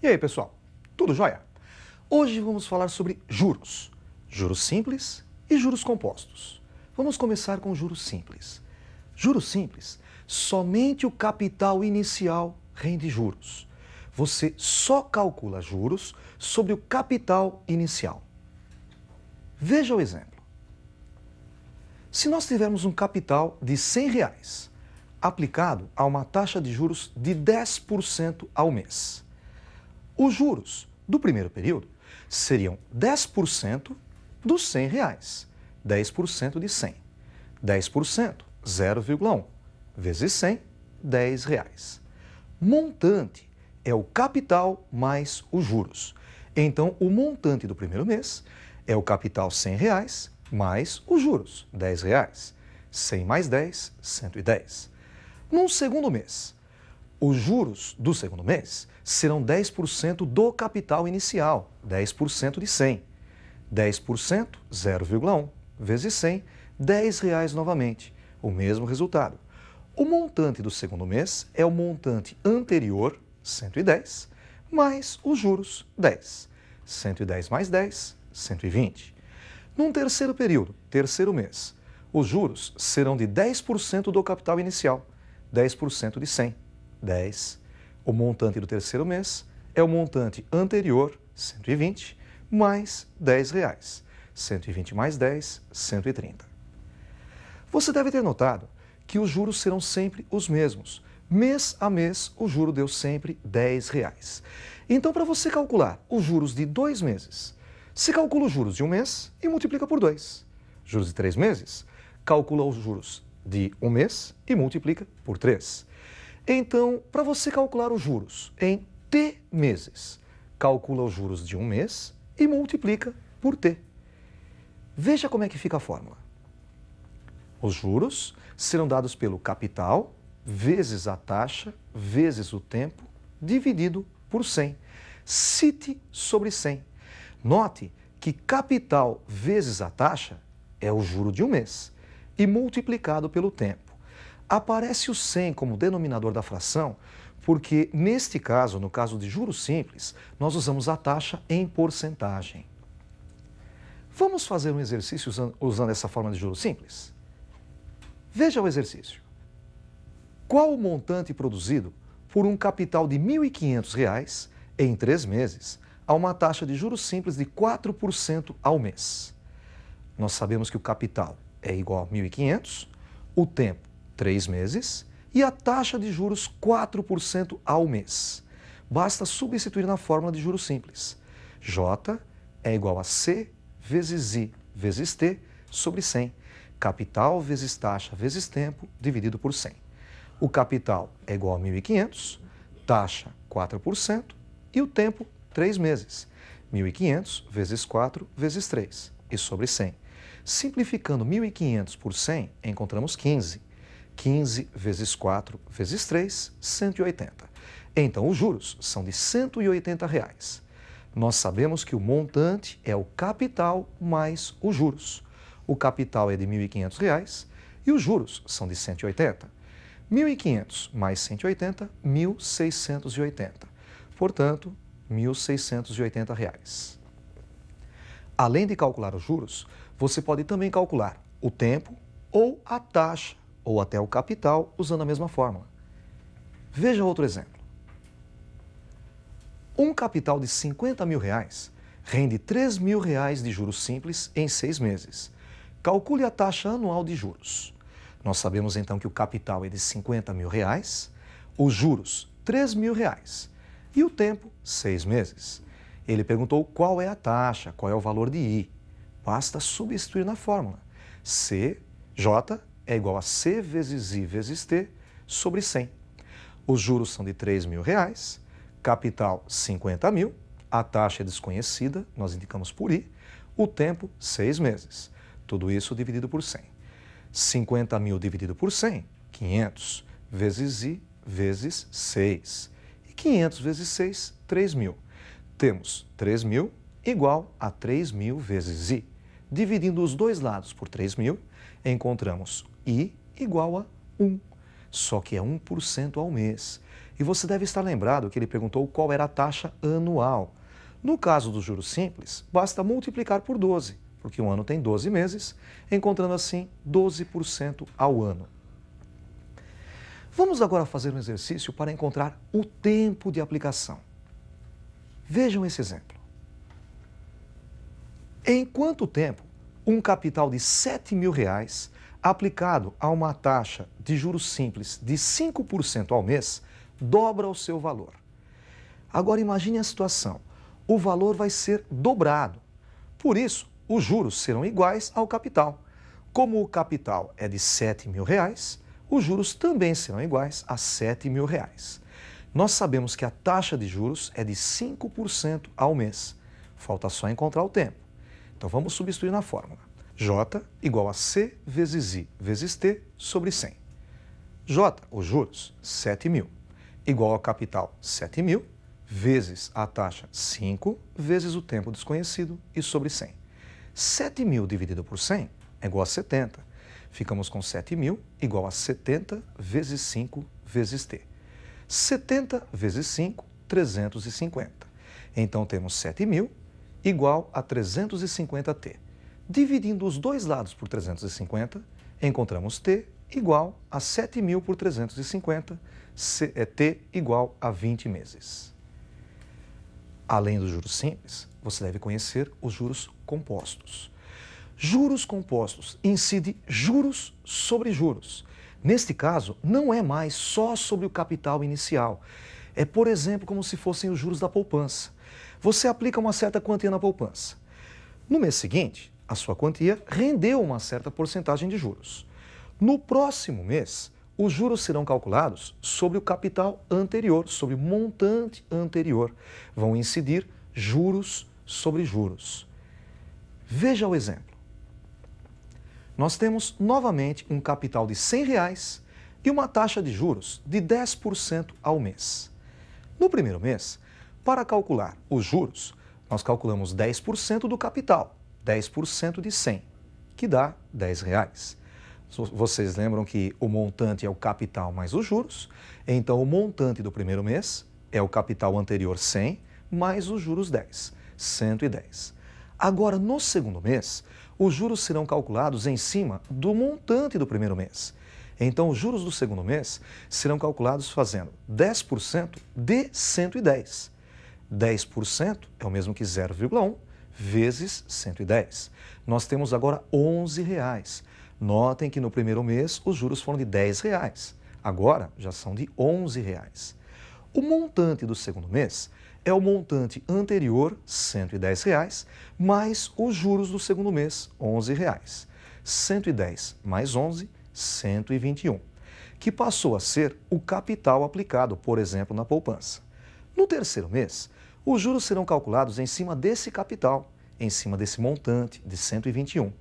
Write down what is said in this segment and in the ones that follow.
aí, pessoal? Tudo jóia? Hoje vamos falar sobre juros. Juros simples e juros compostos. Vamos começar com juros simples. Juros simples, somente o capital inicial rende juros. Você só calcula juros sobre o capital inicial. Veja o exemplo. Se nós tivermos um capital de R$100 aplicado a uma taxa de juros de 10% ao mês, os juros do primeiro período seriam 10% dos R$100, 10% de 100. 10%, 0,1, vezes 100, R$10. Montante é o capital mais os juros. Então, o montante do primeiro mês é o capital R$100 mais os juros, R$10. 100 mais 10, 110. No segundo mês, os juros do segundo mês serão 10% do capital inicial, 10% de 100. 10%, 0,1, vezes 100, R$10 novamente, o mesmo resultado. O montante do segundo mês é o montante anterior, 110, mais os juros, 10. 110 mais 10, 120. Num terceiro período, terceiro mês, os juros serão de 10% do capital inicial, 10% de 100, 10. O montante do terceiro mês é o montante anterior, 120, mais R$10. 120 mais 10, 130. Você deve ter notado que os juros serão sempre os mesmos. Mês a mês, o juro deu sempre R$10. Então, para você calcular os juros de 2 meses, você calcula os juros de um mês e multiplica por 2. Juros de 3 meses, calcula os juros de um mês e multiplica por 3. Então, para você calcular os juros em T meses, calcula os juros de um mês e multiplica por T. Veja como é que fica a fórmula. Os juros serão dados pelo capital vezes a taxa vezes o tempo dividido por 100. Cite sobre 100. Note que capital vezes a taxa é o juro de um mês e multiplicado pelo tempo. Aparece o 100 como denominador da fração porque, neste caso, no caso de juros simples, nós usamos a taxa em porcentagem. Vamos fazer um exercício usando essa forma de juros simples? Veja o exercício. Qual o montante produzido por um capital de R$1.500 em 3 meses a uma taxa de juros simples de 4% ao mês? Nós sabemos que o capital é igual a 1.500, o tempo 3 meses e a taxa de juros 4% ao mês. Basta substituir na fórmula de juros simples. J é igual a C vezes I vezes T sobre 100. Capital vezes taxa vezes tempo dividido por 100. O capital é igual a 1.500, taxa 4% e o tempo 3 meses. 1.500 vezes 4 vezes 3 e sobre 100. Simplificando 1.500 por 100, encontramos 15. 15 vezes 4 vezes 3, 180. Então, os juros são de R$180. Nós sabemos que o montante é o capital mais os juros. O capital é de R$1.500 e os juros são de 180. 1.500 mais 180, 1.680. Portanto, R$1.680. Além de calcular os juros, você pode também calcular o tempo ou a taxa ou até o capital usando a mesma fórmula. Veja outro exemplo. Um capital de R$50.000 rende R$3.000 de juros simples em 6 meses. Calcule a taxa anual de juros. Nós sabemos então que o capital é de R$50.000, os juros R$3.000 e o tempo 6 meses. Ele perguntou qual é a taxa, qual é o valor de I. Basta substituir na fórmula. J é igual a C vezes I vezes T sobre 100. Os juros são de R$3.000, capital 50.000, a taxa é desconhecida, nós indicamos por I, o tempo 6 meses. Tudo isso dividido por 100. 50.000 dividido por 100, 500, vezes I vezes 6. E 500 vezes 6, 3.000. Temos 3.000 igual a 3.000 vezes I. Dividindo os dois lados por 3.000, encontramos I igual a 1. Só que é 1% ao mês. E você deve estar lembrado que ele perguntou qual era a taxa anual. No caso dos juros simples, basta multiplicar por 12, porque um ano tem 12 meses, encontrando assim 12% ao ano. Vamos agora fazer um exercício para encontrar o tempo de aplicação. Vejam esse exemplo. Em quanto tempo um capital de R$7.000 aplicado a uma taxa de juros simples de 5% ao mês dobra o seu valor? Agora imagine a situação. O valor vai ser dobrado. Por isso, os juros serão iguais ao capital. Como o capital é de R$7.000, os juros também serão iguais a R$7.000. Nós sabemos que a taxa de juros é de 5% ao mês. Falta só encontrar o tempo. Então vamos substituir na fórmula. J igual a C vezes I vezes T sobre 100. J, os juros, 7.000, igual ao capital 7.000, vezes a taxa 5, vezes o tempo desconhecido e sobre 100. 7.000 dividido por 100 é igual a 70. Ficamos com 7.000 igual a 70 vezes 5 vezes T. 70 vezes 5, 350. Então temos 7.000 igual a 350T. Dividindo os dois lados por 350, encontramos T igual a 7.000 por 350, T igual a 20 meses. Além dos juros simples, você deve conhecer os juros compostos. Juros compostos incide juros sobre juros. Neste caso, não é mais só sobre o capital inicial. É, por exemplo, como se fossem os juros da poupança. Você aplica uma certa quantia na poupança. No mês seguinte, a sua quantia rendeu uma certa porcentagem de juros. No próximo mês, os juros serão calculados sobre o capital anterior, sobre o montante anterior. Vão incidir juros sobre juros. Veja o exemplo. Nós temos novamente um capital de R$100 e uma taxa de juros de 10% ao mês. No primeiro mês, para calcular os juros, nós calculamos 10% do capital, 10% de 100, que dá R$10. Vocês lembram que o montante é o capital mais os juros, então o montante do primeiro mês é o capital anterior 100 mais os juros 10, 110. Agora, no segundo mês, os juros serão calculados em cima do montante do primeiro mês. Então, os juros do segundo mês serão calculados fazendo 10% de 110. 10% é o mesmo que 0,1 vezes 110. Nós temos agora R$11. Notem que no primeiro mês os juros foram de R$10. Agora já são de R$11. O montante do segundo mês é o montante anterior, R$110, mais os juros do segundo mês, R$11. 110 mais 11, 121, que passou a ser o capital aplicado, por exemplo, na poupança. No terceiro mês, os juros serão calculados em cima desse capital, em cima desse montante de 121.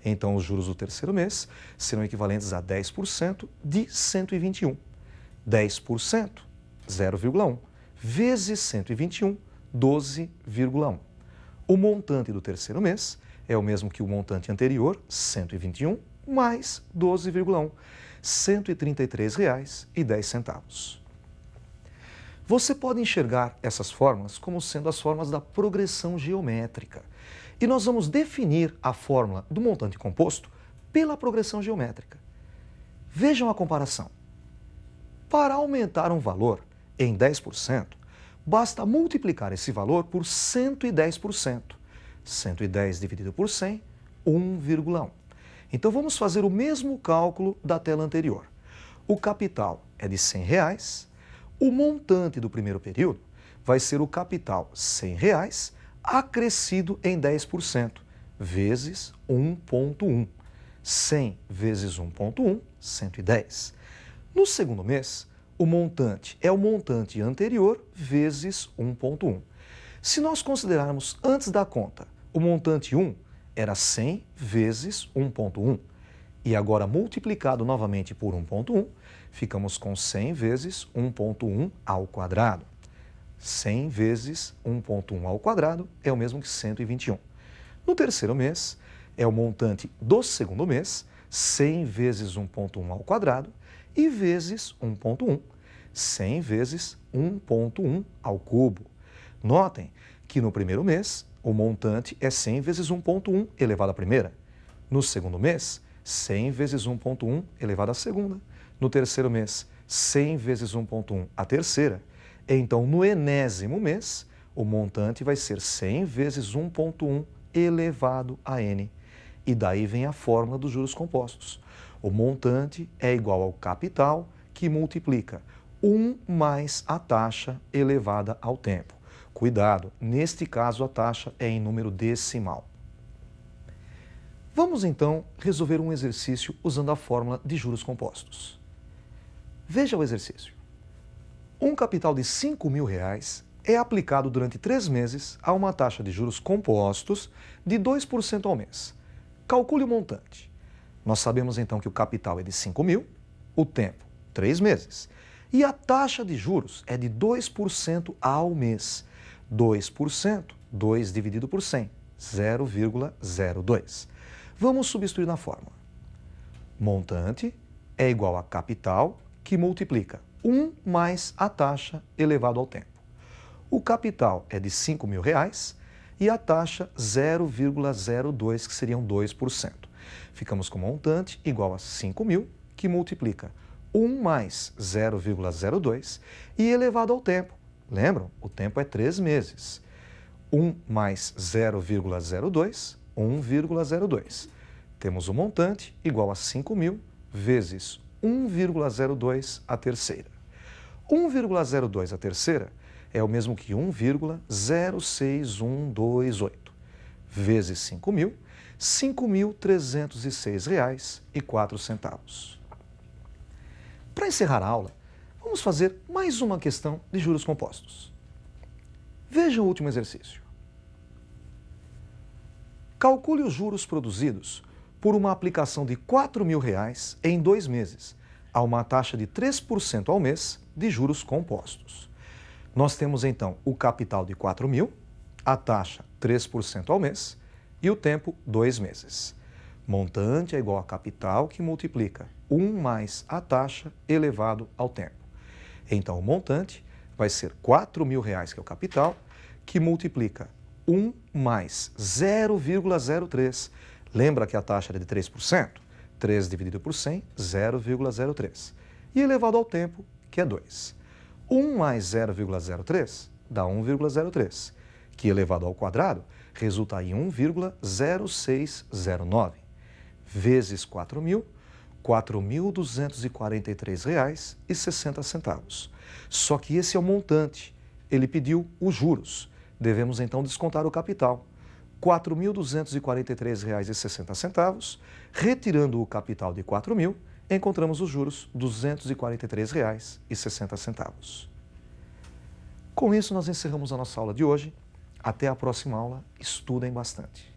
Então, os juros do terceiro mês serão equivalentes a 10% de 121. 10%, 0,1, vezes 121, 12,1. O montante do terceiro mês é o mesmo que o montante anterior, 121, mais 12,1, R$ 133,10. Você pode enxergar essas fórmulas como sendo as fórmulas da progressão geométrica. E nós vamos definir a fórmula do montante composto pela progressão geométrica. Vejam a comparação. Para aumentar um valor em 10%, basta multiplicar esse valor por 110%. 110 dividido por 100, 1,1. Então vamos fazer o mesmo cálculo da tela anterior. O capital é de R$100, o montante do primeiro período vai ser o capital R$100 acrescido em 10%, vezes 1,1. 100 vezes 1,1, 110. No segundo mês, o montante é o montante anterior vezes 1,1. Se nós considerarmos antes da conta, o montante 1 era 100 vezes 1,1. E agora multiplicado novamente por 1,1, ficamos com 100 vezes 1,1 ao quadrado. 100 vezes 1,1 ao quadrado é o mesmo que 121. No terceiro mês, é o montante do segundo mês, 100 vezes 1,1 ao quadrado, e vezes 1,1. 100 vezes 1,1 ao cubo. Notem que no primeiro mês, o montante é 100 vezes 1,1 elevado à primeira. No segundo mês, 100 vezes 1,1 elevado à segunda. No terceiro mês, 100 vezes 1,1 à terceira. Então, no enésimo mês, o montante vai ser 100 vezes 1,1 elevado a n. E daí vem a fórmula dos juros compostos. O montante é igual ao capital que multiplica 1 mais a taxa elevada ao tempo. Cuidado, neste caso a taxa é em número decimal. Vamos então resolver um exercício usando a fórmula de juros compostos. Veja o exercício. Um capital de R$5.000 é aplicado durante 3 meses a uma taxa de juros compostos de 2% ao mês. Calcule o montante. Nós sabemos então que o capital é de 5.000, o tempo, 3 meses. E a taxa de juros é de 2% ao mês. 2%, 2 dividido por 100, 0,02. Vamos substituir na fórmula. Montante é igual a capital que multiplica 1 mais a taxa elevado ao tempo. O capital é de R$5.000 e a taxa 0,02, que seriam 2%. Ficamos com montante igual a 5.000, que multiplica 1 mais 0,02 e elevado ao tempo. Lembram? O tempo é 3 meses. 1 mais 0,02, 1,02. Temos o montante igual a 5.000 vezes 1,02 a terceira. 1,02 a terceira é o mesmo que 1,06128 vezes 5.000, R$ 5.306,04. Para encerrar a aula, vamos fazer mais uma questão de juros compostos. Veja o último exercício. Calcule os juros produzidos por uma aplicação de R$4.000 em 2 meses, a uma taxa de 3% ao mês de juros compostos. Nós temos então o capital de 4.000, a taxa 3% ao mês e o tempo 2 meses. Montante é igual a capital que multiplica 1 mais a taxa elevado ao tempo. Então, o montante vai ser R$4.000, que é o capital, que multiplica 1 mais 0,03. Lembra que a taxa era de 3%? 3 dividido por 100, 0,03. E elevado ao tempo, que é 2. 1 mais 0,03 dá 1,03, que elevado ao quadrado resulta em 1,0609. Vezes 4.000, R$ 4.243,60. Só que esse é o montante. Ele pediu os juros. Devemos então descontar o capital. R$ 4.243,60. Retirando o capital de 4.000, encontramos os juros, R$ 243,60. Com isso, nós encerramos a nossa aula de hoje. Até a próxima aula. Estudem bastante.